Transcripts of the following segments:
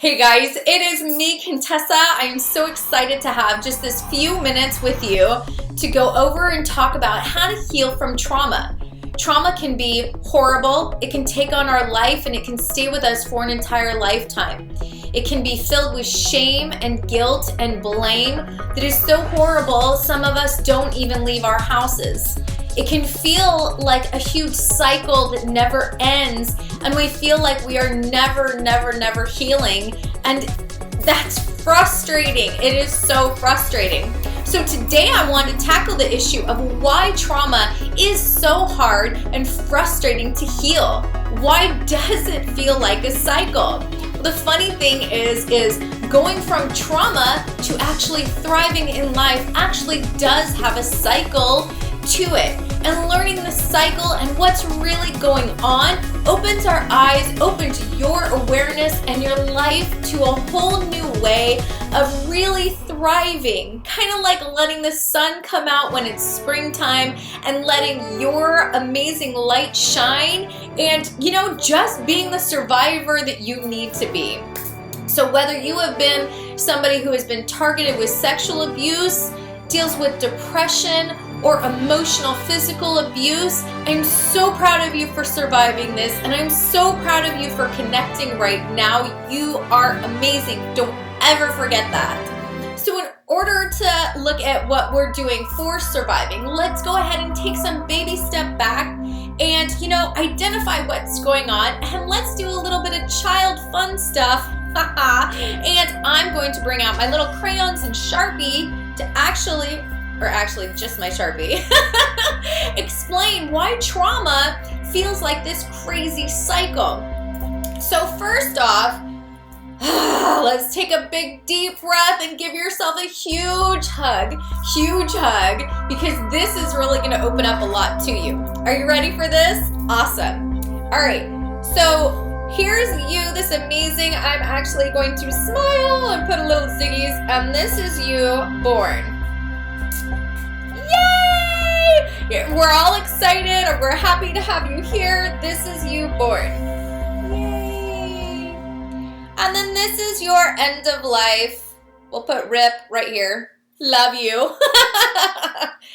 Hey guys, it is me, Contessa. I am so excited to have just this few minutes with you to go over and talk about how to heal from trauma. Trauma can be horrible, it can take on our life, and it can stay with us for an entire lifetime. It can be filled with shame and guilt and blame that is so horrible, some of us don't even leave our houses. It can feel like a huge cycle that never ends, and we feel like we are never healing, and that's frustrating. It is so frustrating. So today I want to tackle the issue of why trauma is so hard and frustrating to heal. Why does it feel like a cycle? The funny thing is going from trauma to actually thriving in life actually does have a cycle to it. And learning the cycle and what's really going on opens our eyes, opens your awareness and your life to a whole new way of really thriving. Kind of like letting the sun come out when it's springtime and letting your amazing light shine and, just being the survivor that you need to be. So whether you have been somebody who has been targeted with sexual abuse, deals with depression, or emotional, physical abuse, I'm so proud of you for surviving this, and I'm so proud of you for connecting right now. You are amazing. Don't ever forget that. So in order to look at what we're doing for surviving, let's go ahead and take some baby step back and, identify what's going on, and let's do a little bit of child fun stuff. And I'm going to bring out my little crayons and Sharpie to actually just my Sharpie, explain why trauma feels like this crazy cycle. So first off, let's take a big deep breath and give yourself a huge hug, because this is really going to open up a lot to you. Are you ready for this? Awesome. All right, so here's you, this amazing, I'm actually going to smile and put a little ziggies, and this is you born. Yay! We're all excited, and we're happy to have you here. This is you born. Yay! And then this is your end of life. We'll put RIP right here. Love you.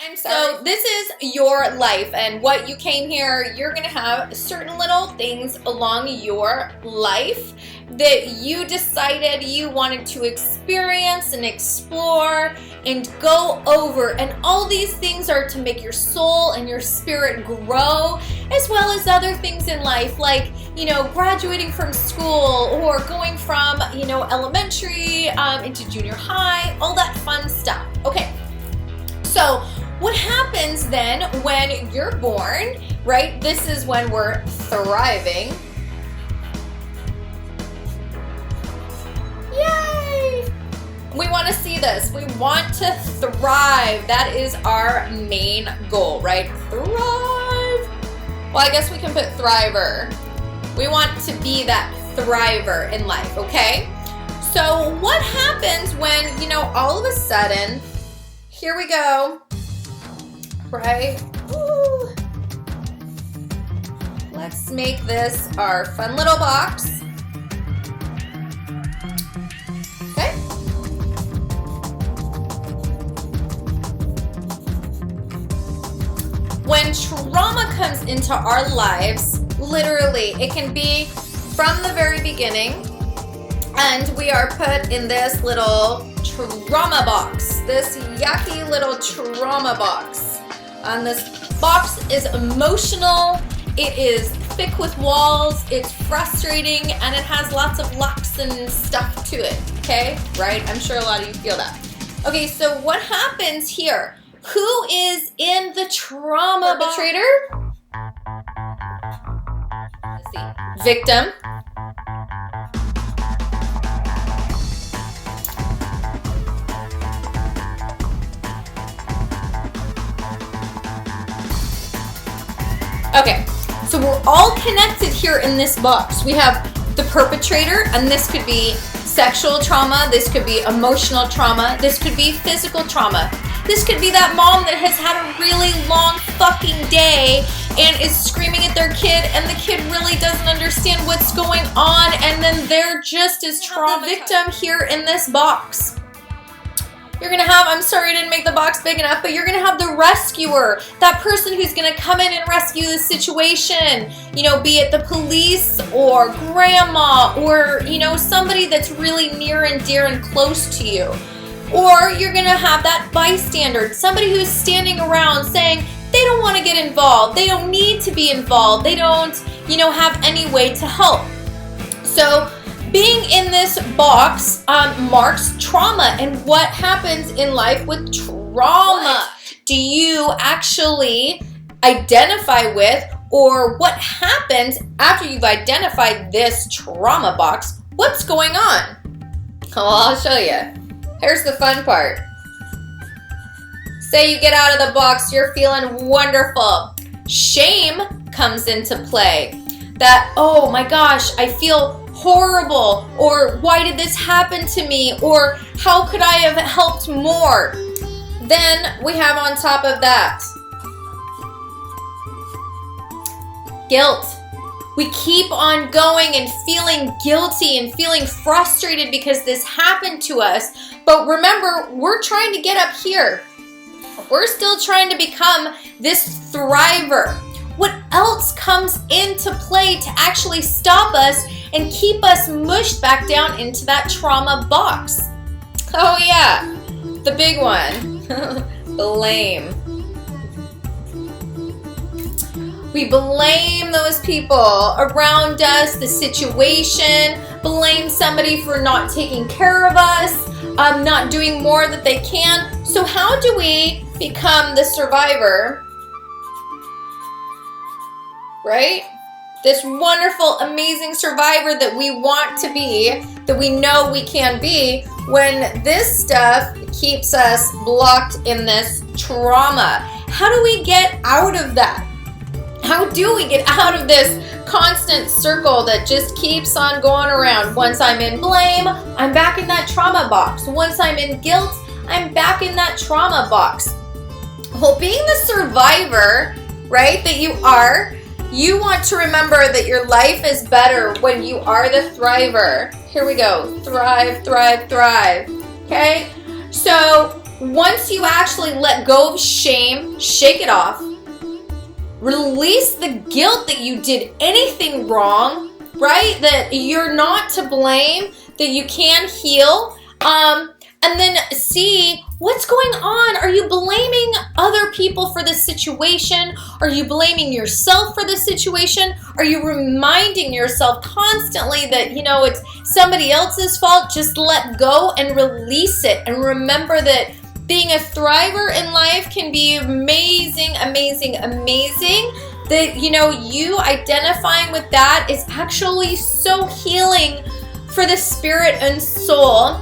And so this is your life, and what you came here, you're gonna have certain little things along your life that you decided you wanted to experience and explore and go over, and all these things are to make your soul and your spirit grow, as well as other things in life like, graduating from school or going from, elementary into junior high, all that fun stuff. Okay, so what happens then when you're born, right? This is when we're thriving. Yay! We want to see this. We want to thrive. That is our main goal, right? Thrive. Well, I guess we can put thriver. We want to be that thriver in life, okay? So what happens when, all of a sudden, here we go, right? Ooh. Let's make this our fun little box. Okay. When trauma comes into our lives, literally, it can be from the very beginning, and we are put in this little trauma box, this yucky little trauma box. And this box is emotional, it is thick with walls, it's frustrating, and it has lots of locks and stuff to it, okay? Right? I'm sure a lot of you feel that. Okay, so what happens here? Who is in the trauma perpetrator? Let's see. Victim. Okay, so we're all connected here in this box. We have the perpetrator, and this could be sexual trauma, this could be emotional trauma, this could be physical trauma. This could be that mom that has had a really long fucking day and is screaming at their kid, and the kid really doesn't understand what's going on, and then they're just as traumatized. The victim here in this box. You're gonna have, I'm sorry I didn't make the box big enough, but you're gonna have the rescuer, that person who's gonna come in and rescue the situation. You know, be it the police or grandma or, you know, somebody that's really near and dear and close to you. Or you're gonna have that bystander, somebody who's standing around saying they don't wanna get involved, they don't need to be involved, they don't, you know, have any way to help. So, being in this box marks trauma and what happens in life with trauma. Do you actually identify with, or what happens after you've identified this trauma box? What's going on? Well, I'll show you. Here's the fun part. Say you get out of the box, you're feeling wonderful. Shame comes into play. That, oh my gosh, I feel horrible, or why did this happen to me, or how could I have helped more? Then we have on top of that guilt. We keep on going and feeling guilty and feeling frustrated because this happened to us. But remember, we're trying to get up here. We're still trying to become this thriver. What else comes into play to actually stop us and keep us mushed back down into that trauma box? Oh yeah, the big one, blame. We blame those people around us, the situation, blame somebody for not taking care of us, not doing more that they can. So how do we become the survivor? Right? This wonderful, amazing survivor that we want to be, that we know we can be, when this stuff keeps us blocked in this trauma. How do we get out of that? How do we get out of this constant circle that just keeps on going around? Once I'm in blame, I'm back in that trauma box. Once I'm in guilt, I'm back in that trauma box. Well, being the survivor, right, that you are, you want to remember that your life is better when you are the thriver. Here we go. Thrive, thrive, thrive. Okay? So once you actually let go of shame, shake it off, release the guilt that you did anything wrong, right? That you're not to blame, that you can heal, and then see what's going on. Are you blaming other people for this situation? Are you blaming yourself for this situation? Are you reminding yourself constantly that, you know, it's somebody else's fault? Just let go and release it. And remember that being a thriver in life can be amazing, amazing, amazing. That, you know, you identifying with that is actually so healing for the spirit and soul.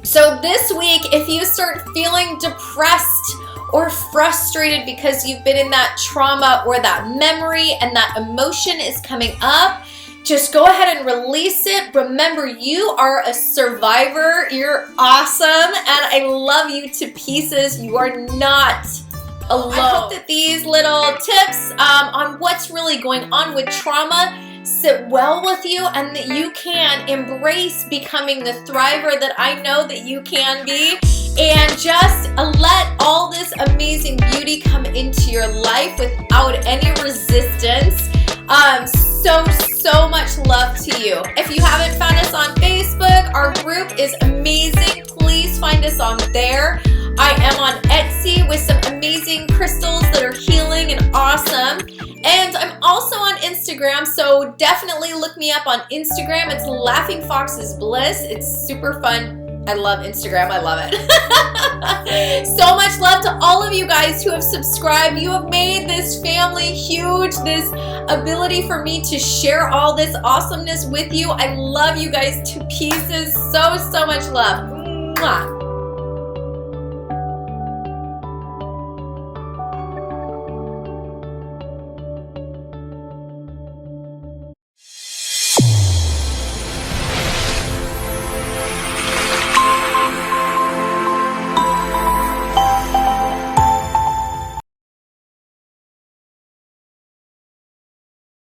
So this week, if you start feeling depressed or frustrated because you've been in that trauma or that memory and that emotion is coming up, just go ahead and release it. Remember, you are a survivor. You're awesome, and I love you to pieces. You are not alone. I hope that these little tips on what's really going on with trauma sit well with you, and that you can embrace becoming the thriver that I know that you can be, and just let all this amazing beauty come into your life without any resistance. So much love to you. If you haven't found us on Facebook, our group is amazing. Please find us on there. I am on Etsy with some amazing crystals that are healing and awesome. And I'm also on Instagram, so definitely look me up on Instagram. It's Laughing Fox's Bliss. It's super fun. I love Instagram. I love it. So much love to all of you guys who have subscribed. You have made this family huge, this ability for me to share all this awesomeness with you. I love you guys to pieces. So much love. Mwah.